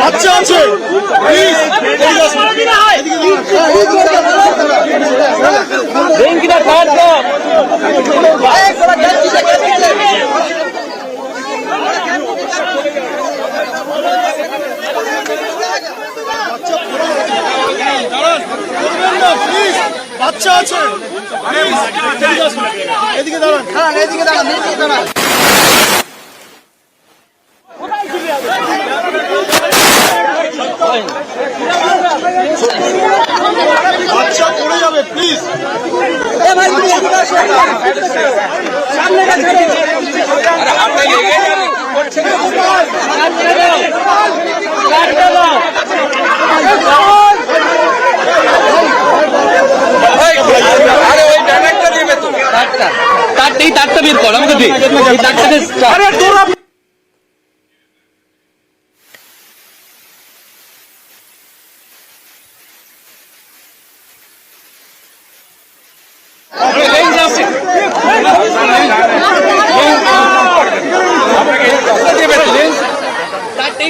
বাচ্চা আছে বাচ্চা আছে এদিকে দাঁড়ান এদিকে দাঁড়ান এদিকে দাঁড়ান বাচ্চা পড়ে যাবে প্লিজ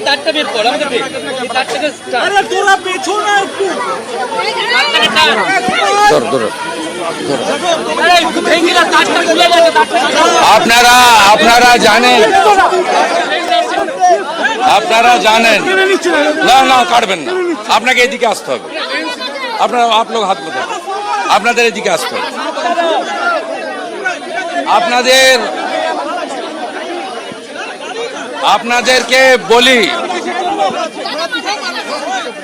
তারটা বের কর আমাকে তারটা বের কর আমাকে আপনারা জানেন না কাটবেন না আপনাকে এদিকে আসতে হবে आप लोग हाथ बताओ আপনাদের এদিকে আসতে হবে আপনাদেরকে বলি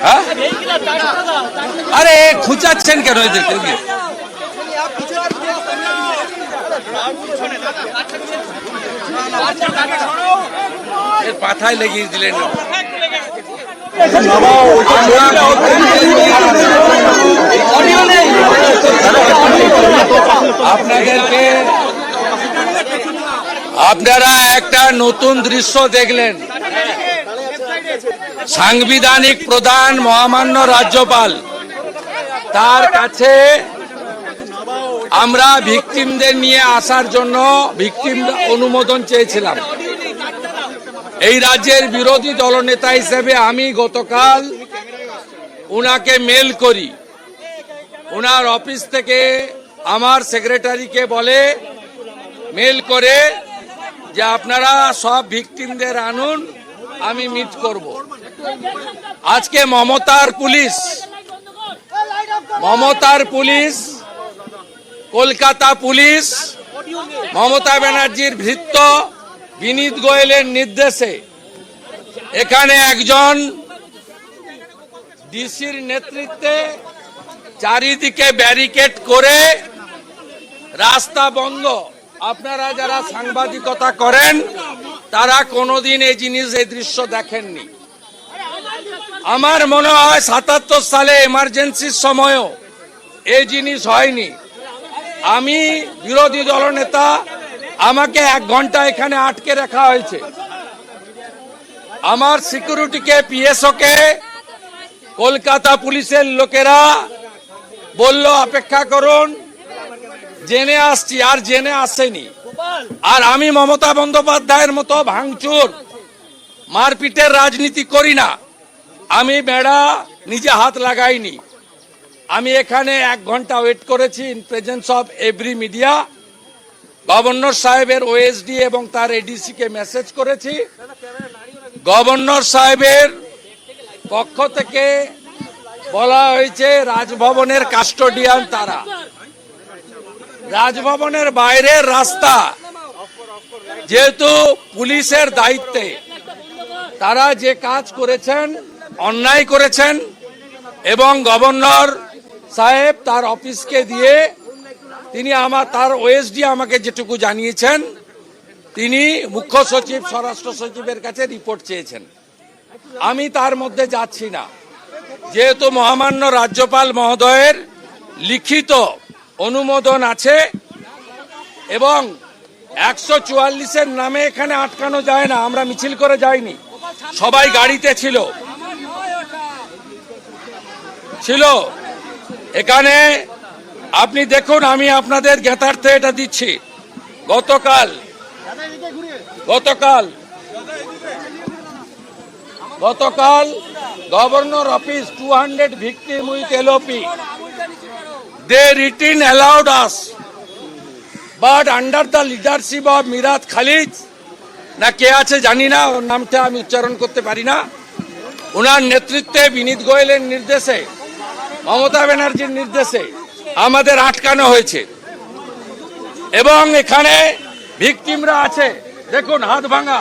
হ্যাঁ আরে খুঁচাচ্ছেন কেন এদেরকে পাথায় লেগিয়ে দিলেন আপনারা একটা নতুন দৃশ্য দেখলেন সাংবিধানিক প্রধান মহামান্য রাজ্যপাল তার কাছে আমরা ভিকটিমদের নিয়ে আসার জন্য ভিকটিম অনুমোদন চেয়েছিলাম এই রাজ্যের বিরোধী দলনেতা হিসেবে আমি গতকাল উনাকে মেল করি উনার অফিস থেকে আমার সেক্রেটারিকে বলে মেল করে যে আপনারা সব ভিকটিমদের আনুন আমি মিট করব আজকে মমতার পুলিশ কলকাতা পুলিশ মমতা ব্যানার্জির ভৃত্য বিনীত গোয়েলের নির্দেশে এখানে একজন ডিসির নেতৃত্বে চারিদিকে ব্যারিকেড করে রাস্তা বন্ধ আপনারা যারা সাংবাদিকতা করেন তারা কোনোদিন এই দৃশ্য দেখেননি আমার মনে হয় 77 সালে এমার্জেন্সির সময়ও এই জিনিস হয়নি আমি বিরোধী দলনেতা আমাকে 1 ঘন্টা এখানে আটকে রাখা হয়েছে আমার সিকিউরিটিকে পিএসওকে কলকাতা পুলিশের লোকেরা বলল অপেক্ষা করুন জেনে আসছি আর জেনে আসেনি আর আমি মমতা বন্দ্যোপাধ্যায়ের মতো ভাঙচুর মারপিটের রাজনীতি করি না আমি বেড়া নিজে হাত লাগাইনি আমি এখানে 1 ঘন্টা ওয়েট করেছি in presence of every media governor সাহেবের ওএসডি এবং তার এডিসি কে মেসেজ করেছি গভর্নর সাহেবের পক্ষ থেকে বলা হয়েছে রাজভবনের কাস্টোডিয়ান তারা রাজভবনের বাইরের রাস্তা যেহেতু পুলিশের দায়িত্বে তারা যে কাজ করেছেন অন্যায় করেছেন এবং গভর্নর সাহেব তার অফিসকে দিয়ে তিনি তার ওএসডি আমাকে যেটুকু জানিয়েছেন তিনি মুখ্য সচিব স্বরাষ্ট্র সচিবের কাছে রিপোর্ট চেয়েছেন আমি তার মধ্যে যাচ্ছি না যেহেতু মহামান্য রাজ্যপাল মহোদয়ের লিখিত অনুমোদন আছে এবং 144-এর নামে এখানে আটকানো যায় না আমরা মিছিল করে যাইনি সবাই গাড়িতে ছিল এখানে আপনি দেখুন আমি আপনাদের জ্ঞাতার্থে এটা দিচ্ছি গতকাল গতকাল governor office 200 victim with LOP they রিটিন allowed us but under the leadership of Mirat Khalid না কে আছে জানি না, ওর নামটা আমি উচ্চারণ করতে পারি না, ওনার নেতৃত্বে বিনীত গোয়েলের নির্দেশে মমতা ব্যানার্জির নির্দেশে আমাদের আটকানো হয়েছে এবং এখানে ভিকটিমরা আছে। দেখুন হাত ভাঙা,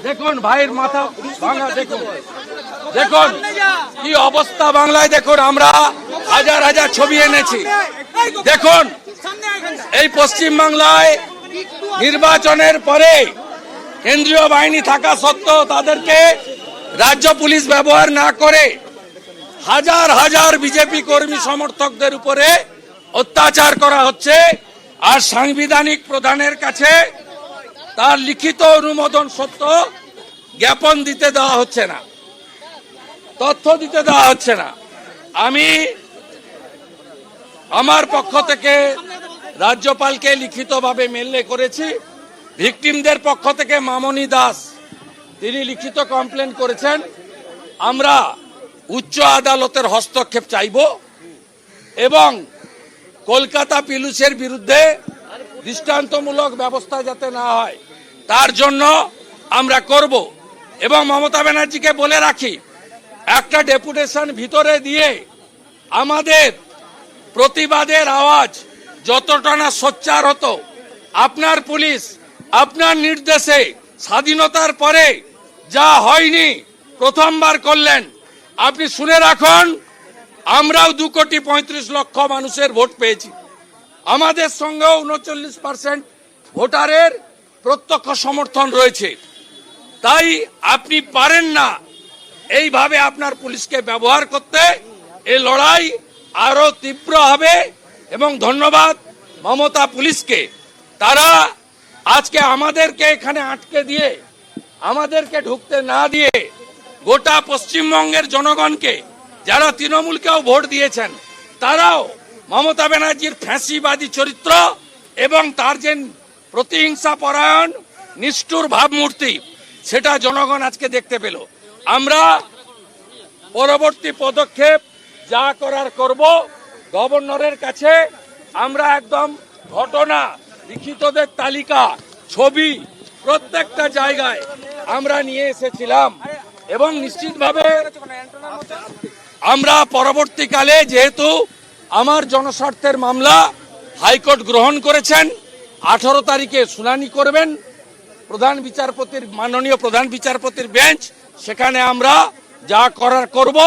দেখুন ভাইয়ের মাথা ভাঙা, দেখুন দেখুন কি অবস্থা বাংলায়। দেখুন আমরা হাজার হাজার ছবি এনেছি। দেখুন এই পশ্চিম বাংলায় নির্বাচনের পরে কেন্দ্রীয় বাহিনী থাকা সত্ত্বেও তাদেরকে রাজ্য পুলিশ ব্যবহার না করে হাজার হাজার বিজেপি কর্মী সমর্থকদের উপরে অত্যাচার করা হচ্ছে আর সাংবিধানিক প্রধানের কাছে তার লিখিত অনুমোদন সত্ত্বেও জ্ঞাপন দিতে দেওয়া হচ্ছে না, তথ্য দিতে দেওয়া হচ্ছে না। আমি আমার পক্ষ থেকে রাজ্যপালকে লিখিতভাবে মেল করেছি। ভিকটিমদের পক্ষ থেকে মামনি দাস তিনি লিখিত কমপ্লেন করেছেন। আমরা উচ্চ আদালতের হস্তক্ষেপ চাইব এবং কলকাতা পুলিশের বিরুদ্ধে দৃষ্টান্তমূলক ব্যবস্থা যাতে না হয় তার জন্য আমরা করব এবং মমতা ব্যানার্জিকে বলে রাখি, একটা ডেপুটেশন ভিতরে দিয়ে আমাদের প্রতিবাদের আওয়াজ যতটা না সোচ্চার হতো, আপনার পুলিশ আপনার নির্দেশে স্বাধীনতার পরে যা হয়নি প্রথমবার করলেন। আপনি শুনে রাখুন, আমরাও 2,35,00,000 মানুষের ভোট পেয়েছি, আমাদের সঙ্গেও 39% ভোটারের প্রত্যক্ষ সমর্থন রয়েছে। তাই আপনি পারেন না এইভাবে আপনার পুলিশকে ব্যবহার করতে। এই লড়াই আরো তীব্র হবে এবং ধন্যবাদ মমতা পুলিশকে, তারা আজকে আমাদেরকে এখানে আটকে দিয়ে আমাদেরকে ঢুকতে না দিয়ে গোটা পশ্চিমবঙ্গের জনগণকে যারা তৃণমূলকেও ভোট দিয়েছেন তারাও মমতা ব্যানার্জির ফ্যাসিবাদী চরিত্র এবং তার যে প্রতিহিংসা পরায়ণ নিষ্ঠুর ভাবমূর্তি সেটা জনগণ আজকে দেখতে পেল। আমরা পরবর্তী পদক্ষেপ যা করার করব। গভর্নরের কাছে আমরা একদম ঘটনা লিখিতদের তালিকা ছবি প্রত্যেকটা জায়গায় আমরা নিয়ে এসেছিলাম এবং নিশ্চিতভাবে আমরা পরবর্তীকালে যেহেতু আমার জনস্বার্থের মামলা হাইকোর্ট গ্রহণ করেছেন, 18 তারিখে শুনানি করবেন মাননীয় প্রধান বিচারপতির বেঞ্চ, সেখানে আমরা যা করার করব।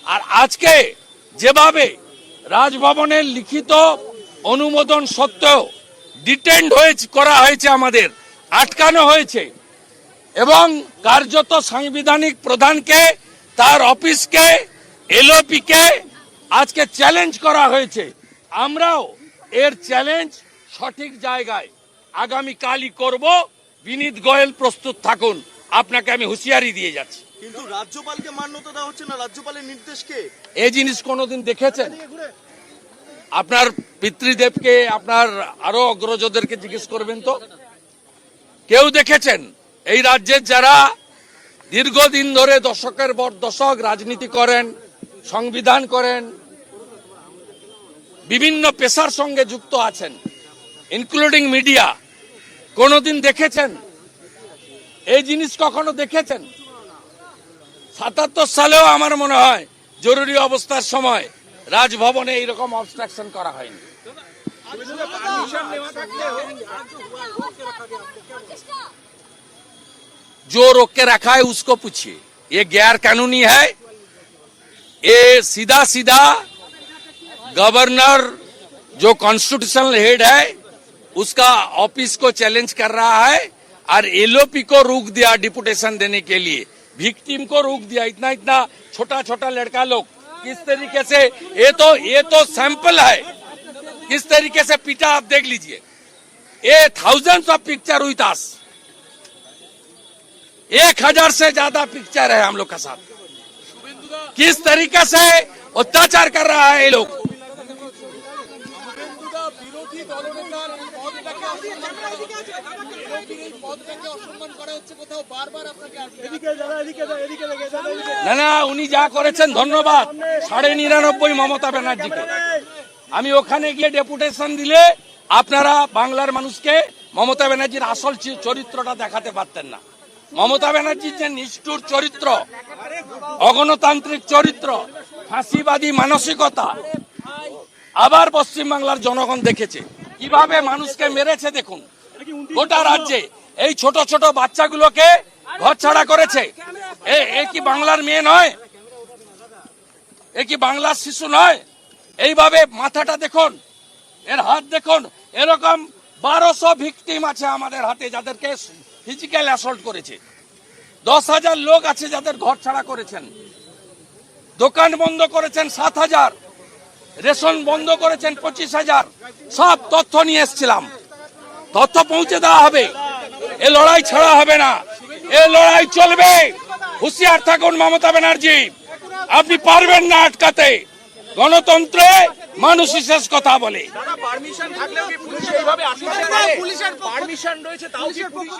আর আজকে যেভাবে রাজভবনের লিখিত অনুমোদন সত্ত্বেও ডিটেন্ড করা হয়েছে, আমাদের আটকানো হয়েছে এবং কার্যত সাংবিধানিক প্রধানকে, তার অফিসকে, এলওপিকে আজকে চ্যালেঞ্জ করা হয়েছে। আমরাও এর চ্যালেঞ্জ সঠিক জায়গায় আগামীকালই করব। বিনীত গোয়েল প্রস্তুত থাকুন, আপনাকে আমি হুঁশিয়ারি দিয়ে যাচ্ছি। কিন্তু রাজ্যপালকে মান্যতা দেওয়া হচ্ছে না, রাজ্যপালের নির্দেশকে। এই জিনিস কোনোদিন দেখেছেন? আপনার পিতৃদেবকে, আপনার আরো অগ্রজদেরকে জিজ্ঞেস করবেন তো, কেউ দেখেছেন? এই রাজ্যের যারা দীর্ঘদিন ধরে দশকের পর দশক রাজনীতি করেন, সংবিধান করেন, বিভিন্ন পেশার সঙ্গে যুক্ত আছেন, ইনক্লুডিং মিডিয়া, কোনোদিন দেখেছেন এই জিনিস? কখনো দেখেছেন? 77 সালেও আমার মনে হয় জরুরি অবস্থার সময় রাজভবনে এইরকম অবস্ট্রাকশন করা হয়নি। जो रोक के रखा है उसको पूछिए, ये गैर कानूनी है। ये सीधा सीधा गवर्नर जो कॉन्स्टिट्यूशनल हेड है उसका ऑफिस को चैलेंज कर रहा है और एलओपी को रोक दिया डिपुटेशन देने के लिए, विक्टिम को रोक दिया। इतना इतना छोटा छोटा लड़का लोग किस तरीके से, ये तो सैंपल है, किस तरीके से पीटा आप देख लीजिए। ये थाउजेंड्स ऑफ पिक्चर हुई था, 1000 से ज्यादा पिक्चर है हम लोग का साथ। किस तरीके से अत्याचार कर रहा है ये लोग। বিরোধী দলের আপনার পদটাকে অসম্মান করা হচ্ছে, এলওপির এই পদটাকে অসম্মান করা হচ্ছে কোথাও বারবার আপনাকে না না, উনি যা করেছেন ধন্যবাদ 99.5 মমতা ব্যানার্জিকে। আমি ওখানে গিয়ে ডেপুটেশন দিলে আপনারা বাংলার মানুষকে মমতা ব্যানার্জির আসল চরিত্রটা দেখাতে পারতেন না। মমতা ব্যানার্জির যে নিষ্ঠুর চরিত্র, অগণতান্ত্রিক চরিত্র, ফাঁসিবাদী মানসিকতা আবার পশ্চিমবাংলার জনগণ দেখেছে। কিভাবে মানুষকে মেরেছে দেখুন। গোটা রাজ্যে এই ছোট ছোট বাচ্চাগুলোকে ঘর ছাড়া করেছে। এ কি বাংলার মেয়ে নয়? এ কি বাংলার শিশু নয়? এইভাবে মাথাটা দেখুন, এর হাত দেখুন। এরকম 1200 ভিকটিম আছে আমাদের হাতে যাদেরকে ফিজিক্যাল অ্যাসল্ট করেছে। 10,000 লোক আছে যাদের ঘর ছাড়া করেছেন। দোকান বন্ধ করেছেন 7,000, রেশন বন্ধ করেছেন 25,000। সব তথ্য নিয়ে এসেছিলাম, তথ্য পৌঁছে দেওয়া হবে। এ লড়াই ছাড়া হবে না, এ লড়াই চলবে। হুঁশিয়ার থাকুন মমতা ব্যানার্জি, আপনি পারবেন না আটকাতে। গণতন্ত্রে মানুষই শেষ কথা বলে। পারমিশন থাকলেও কি পুলিশ এইভাবে আটকাতে পারে? পুলিশের পারমিশন রয়েছে তাও কি পুলিশ